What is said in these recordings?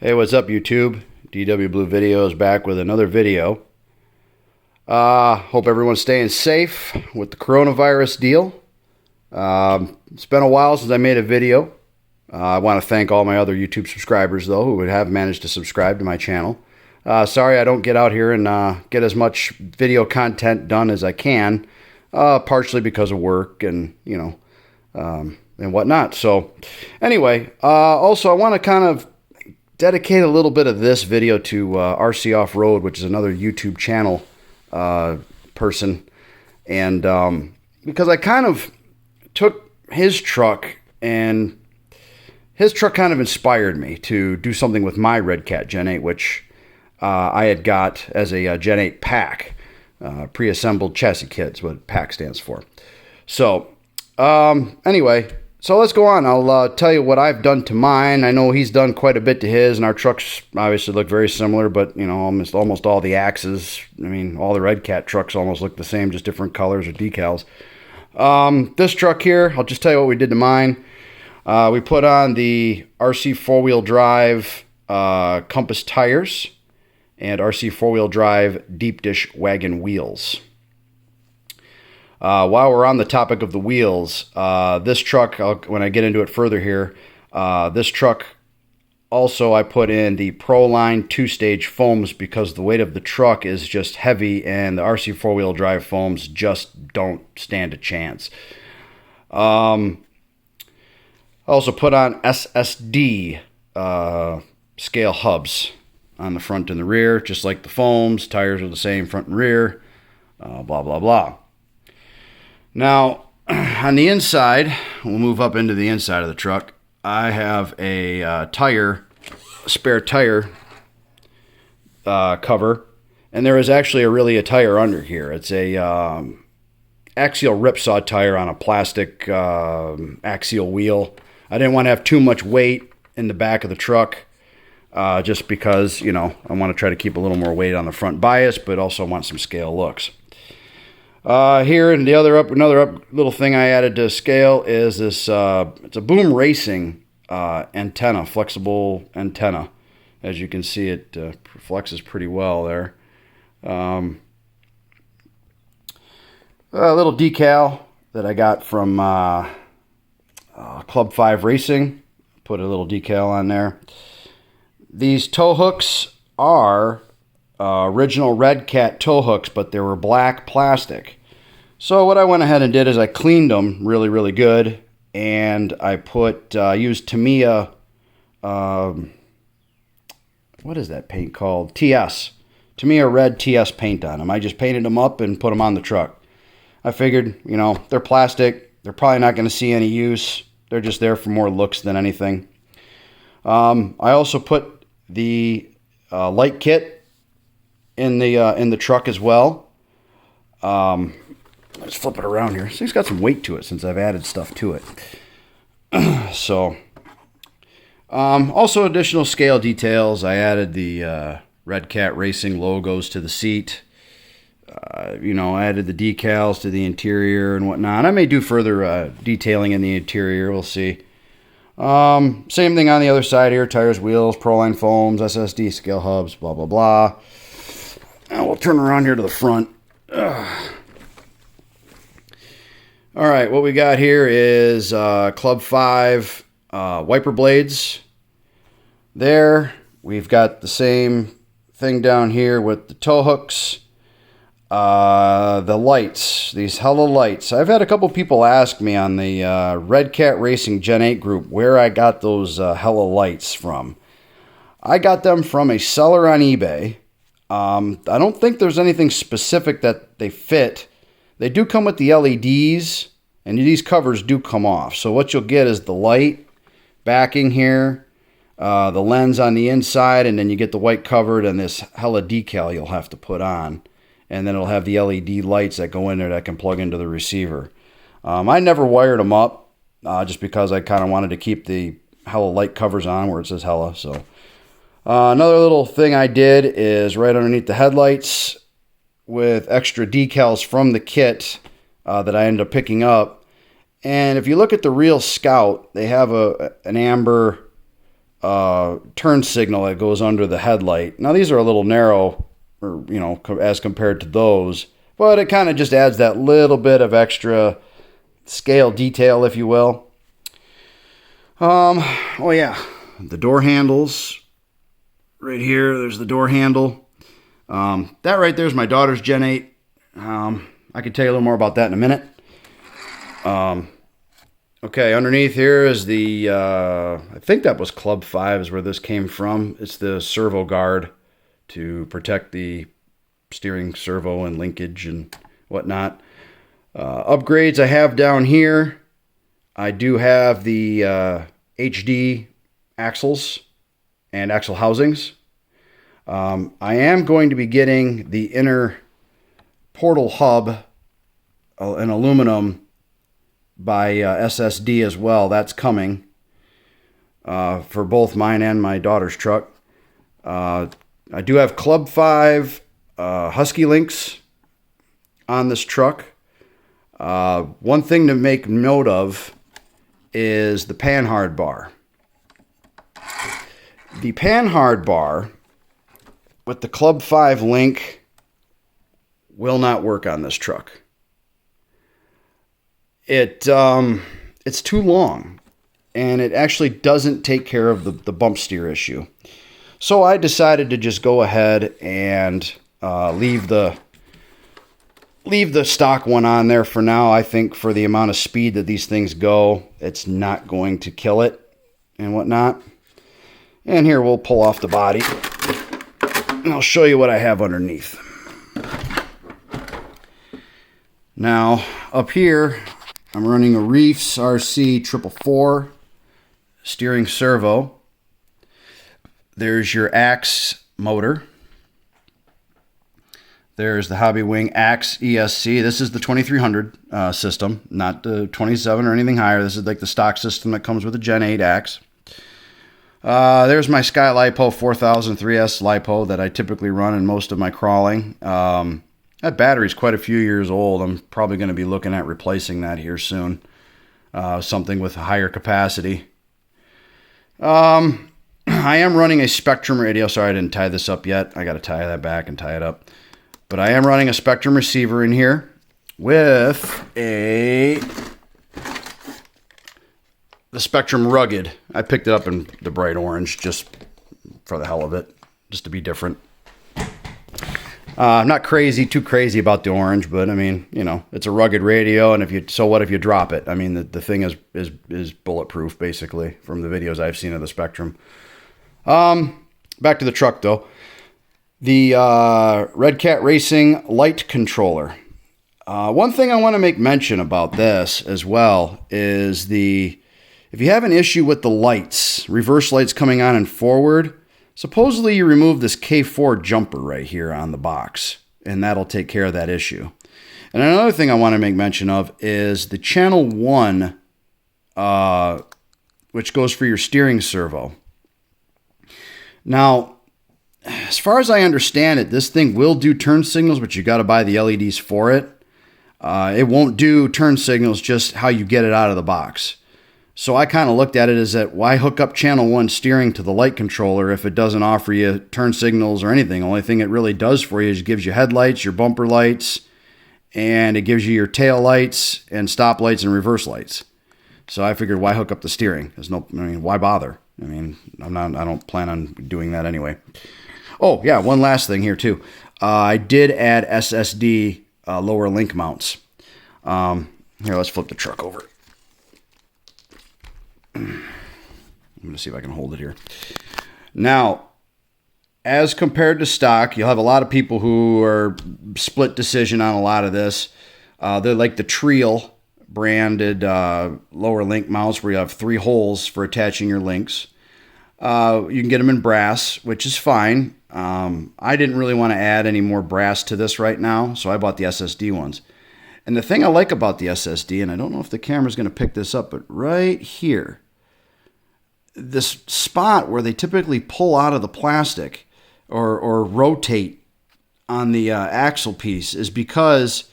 Hey, what's up, YouTube? DW Blue Videos back with another video. Hope everyone's staying safe with the coronavirus deal. It's been a while since I made a video. I want to thank all my other YouTube subscribers, though, who have managed to subscribe to my channel. Sorry I don't get out here and get as much video content done as I can, partially because of work and, and whatnot. So, anyway, also I want to kind of dedicate a little bit of this video to RC Off-Road, which is another YouTube channel person, and because I kind of took his truck, and his truck kind of inspired me to do something with my Redcat Gen8, which I had got as a Gen 8 pack, pre-assembled chassis kit is what pack stands for. So anyway, so let's go on. I'll tell you what I've done to mine. I know he's done quite a bit to his, and our trucks obviously look very similar, but, almost all the axes, all the Redcat trucks almost look the same, just different colors or decals. This truck here, I'll just tell you what we did to mine. We put on the RC four-wheel drive Compass tires and RC four-wheel drive deep dish wagon wheels. While we're on the topic of the wheels, this truck, when I get into it further here, this truck also I put in the Proline two-stage foams because the weight of the truck is just heavy and the RC four-wheel drive foams just don't stand a chance. I also put on SSD scale hubs on the front and the rear, just like the foams. Tires are the same front and rear, blah, blah, blah. Now, on the inside, we'll move up into the inside of the truck. I have a spare tire cover, and there is actually really a tire under here. It's a axial ripsaw tire on a plastic axial wheel. I didn't want to have too much weight in the back of the truck, just because, I want to try to keep a little more weight on the front bias, but also want some scale looks. Here, and another little thing I added to scale is this, it's a Boom Racing antenna, flexible antenna. As you can see, it flexes pretty well there. A little decal that I got from Club 5 Racing. Put a little decal on there. These tow hooks are original Redcat tow hooks, but they were black plastic. So what I went ahead and did is I cleaned them really, really good, and I used Tamiya, what is that paint called? TS. Tamiya Red TS paint on them. I just painted them up and put them on the truck. I figured, they're plastic. They're probably not going to see any use. They're just there for more looks than anything. I also put the light kit in the truck as well. Let's flip it around here. This thing's got some weight to it since I've added stuff to it. So, also additional scale details. I added the Redcat Racing logos to the seat. I added the decals to the interior and whatnot. I may do further detailing in the interior. We'll see. Same thing on the other side here. Tires, wheels, Proline foams, SSD scale hubs, blah, blah, blah. And we'll turn around here to the front. All right, what we got here is Club 5 wiper blades. There, we've got the same thing down here with the tow hooks. The lights, these hella lights. I've had a couple people ask me on the Redcat Racing Gen 8 group where I got those hella lights from. I got them from a seller on eBay. I don't think there's anything specific that they fit. They do come with the LEDs, and these covers do come off. So what you'll get is the light backing here, the lens on the inside, and then you get the white covered and this hella decal you'll have to put on. And then it'll have the LED lights that go in there that can plug into the receiver. I never wired them up, just because I kind of wanted to keep the hella light covers on where it says hella. So another little thing I did is right underneath the headlights with extra decals from the kit that I ended up picking up. And if you look at the real Scout, they have an amber turn signal that goes under the headlight. Now these are a little narrow, or as compared to those, but it kind of just adds that little bit of extra scale detail, if you will. Oh yeah, the door handles. Right here, there's the door handle. That right there is my daughter's Gen 8. I could tell you a little more about that in a minute. Okay, underneath here is the, I think that was Club 5 is where this came from. It's the servo guard to protect the steering servo and linkage and whatnot. Upgrades I have down here. I do have the HD axles and axle housings. I am going to be getting the inner portal hub, an aluminum, by SSD as well. That's coming for both mine and my daughter's truck. I do have Club 5 Husky links on this truck. One thing to make note of is the panhard bar. The panhard bar with the Club 5 link will not work on this truck. It's too long, and it actually doesn't take care of the bump steer issue. So I decided to just go ahead and leave the stock one on there for now. I think for the amount of speed that these things go, it's not going to kill it and whatnot. And here we'll pull off the body, and I'll show you what I have underneath. Now, up here, I'm running a Reefs RC 444 steering servo. There's your Axe motor. There's the Hobby Wing Axe ESC. This is the 2300 system, not the 27 or anything higher. This is like the stock system that comes with the Gen 8 Axe. There's my Sky LiPo 4003S LiPo that I typically run in most of my crawling. That battery's quite a few years old. I'm probably going to be looking at replacing that here soon. Something with a higher capacity. I am running a Spectrum radio. Sorry, I didn't tie this up yet. I got to tie that back and tie it up. But I am running a Spectrum receiver in here with the Spectrum Rugged. I picked it up in the bright orange just for the hell of it, just to be different. I'm not too crazy about the orange, but I mean, it's a rugged radio, and so what if you drop it? I mean, the thing is bulletproof, basically, from the videos I've seen of the Spectrum. Back to the truck, though. The Redcat Racing light controller. One thing I want to make mention about this as well is if you have an issue with the lights, reverse lights coming on and forward, supposedly you remove this K4 jumper right here on the box, and that'll take care of that issue. And another thing I want to make mention of is the channel 1, which goes for your steering servo. Now, as far as I understand it, this thing will do turn signals, but you got to buy the LEDs for it. It won't do turn signals, just how you get it out of the box. So I kind of looked at it as that, why hook up channel 1 steering to the light controller if it doesn't offer you turn signals or anything? The only thing it really does for you is it gives you headlights, your bumper lights, and it gives you your tail lights and stop lights and reverse lights. So I figured, why hook up the steering? Why bother? I don't plan on doing that anyway. Oh yeah, one last thing here too. I did add SSD lower link mounts. Here, let's flip the truck over. I'm going to see if I can hold it here. Now, as compared to stock, you'll have a lot of people who are split decision on a lot of this. They're like the Triel branded lower link mounts where you have 3 holes for attaching your links. You can get them in brass, which is fine. I didn't really want to add any more brass to this right now, so I bought the SSD ones. And the thing I like about the SSD, and I don't know if the camera's going to pick this up, but right here, this spot where they typically pull out of the plastic or rotate on the axle piece is because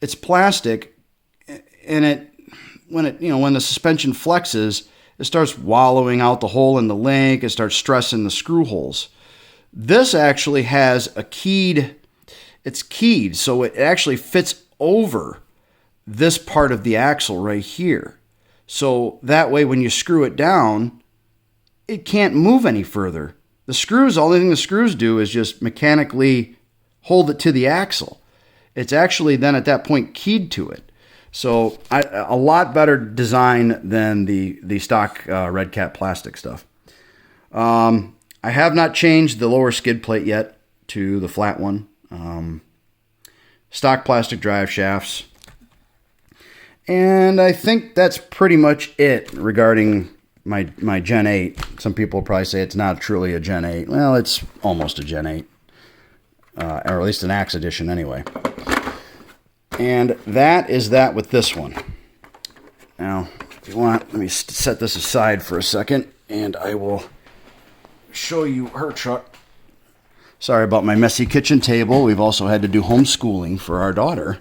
it's plastic, and when the suspension flexes, it starts wallowing out the hole in the link. It starts stressing the screw holes. This actually has a keyed, it's keyed, so it actually fits over this part of the axle right here. So that way when you screw it down, it can't move any further. The screws, the only thing the screws do is just mechanically hold it to the axle. It's actually then at that point keyed to it. So a lot better design than the stock Redcat plastic stuff. I have not changed the lower skid plate yet to the flat one. Stock plastic drive shafts. And I think that's pretty much it regarding my Gen 8. Some people probably say it's not truly a Gen 8. Well, it's almost a Gen 8. Or at least an Axe edition anyway. And that is that with this one. Now, if you want, let me set this aside for a second, and I will show you her truck. Sorry about my messy kitchen table. We've also had to do homeschooling for our daughter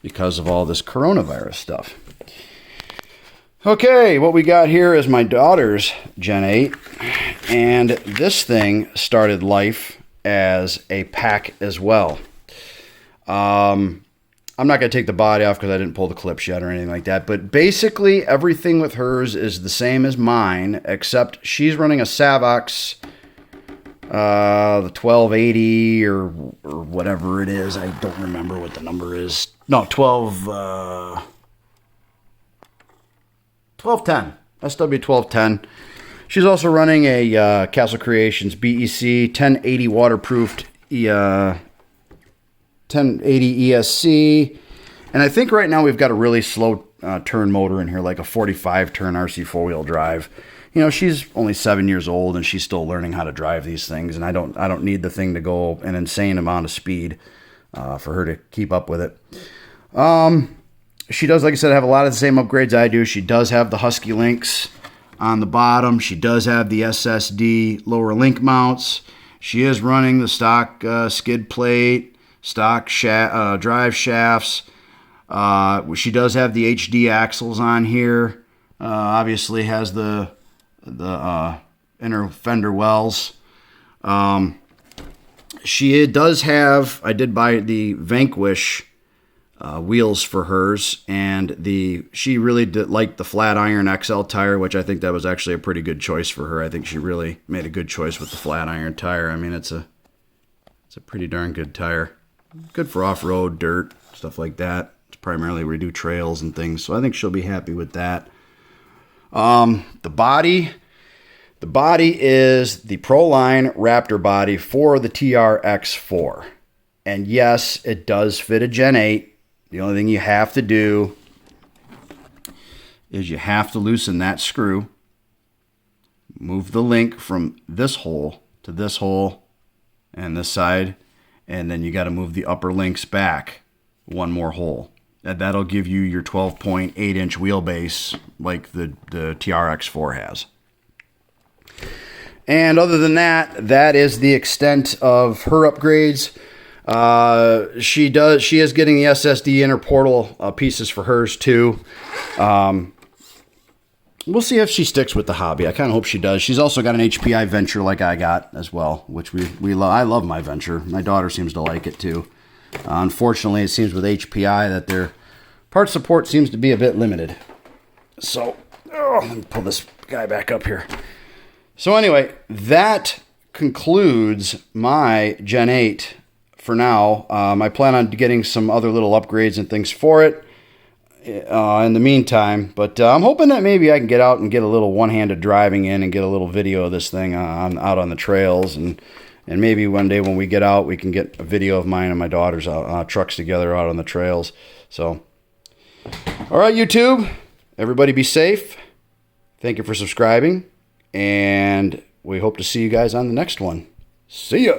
because of all this coronavirus stuff. Okay, what we got here is my daughter's Gen 8, and this thing started life as a pack as well. I'm not going to take the body off because I didn't pull the clips yet or anything like that, but basically everything with hers is the same as mine, except she's running a Savox, the 1280 or whatever it is. I don't remember what the number is. No, 1210. SW 1210. She's also running a Castle Creations BEC 1080 waterproofed 1080 ESC. And I think right now we've got a really slow turn motor in here, like a 45 turn RC four-wheel drive. You know, she's only 7 years old and she's still learning how to drive these things. And I don't need the thing to go an insane amount of speed for her to keep up with it. She does, like I said, have a lot of the same upgrades I do. She does have the Husky links on the bottom. She does have the SSD lower link mounts. She is running the stock skid plate, stock drive shafts. She does have the HD axles on here. Obviously has the inner fender wells. She does have, I did buy the Vanquish wheels for hers, and she really did like the flat iron XL tire, which I think that was actually a pretty good choice for her. I think she really made a good choice with the flat iron tire. I mean, it's a pretty darn good tire. Good for off-road, dirt, stuff like that. It's primarily where we do trails and things, so I think she'll be happy with that. The body is the Proline Raptor body for the TRX4. And yes, it does fit a Gen 8. The only thing you have to do is you have to loosen that screw, move the link from this hole to this hole and this side, and then you got to move the upper links back one more hole. That'll give you your 12.8 inch wheelbase like the TRX4 has. And other than that, that is the extent of her upgrades. She is getting the SSD inner portal pieces for hers too. We'll see if she sticks with the hobby. I kind of hope she does. She's also got an HPI Venture like I got as well, which I love my Venture. My daughter seems to like it too. Unfortunately, it seems with HPI that their part support seems to be a bit limited. So, let me pull this guy back up here. So anyway, that concludes my Gen 8 for now. I plan on getting some other little upgrades and things for it in the meantime. But I'm hoping that maybe I can get out and get a little one-handed driving in and get a little video of this thing out on the trails. And maybe one day when we get out, we can get a video of mine and my daughter's trucks together out on the trails. So, all right, YouTube, everybody be safe. Thank you for subscribing. And we hope to see you guys on the next one. See ya.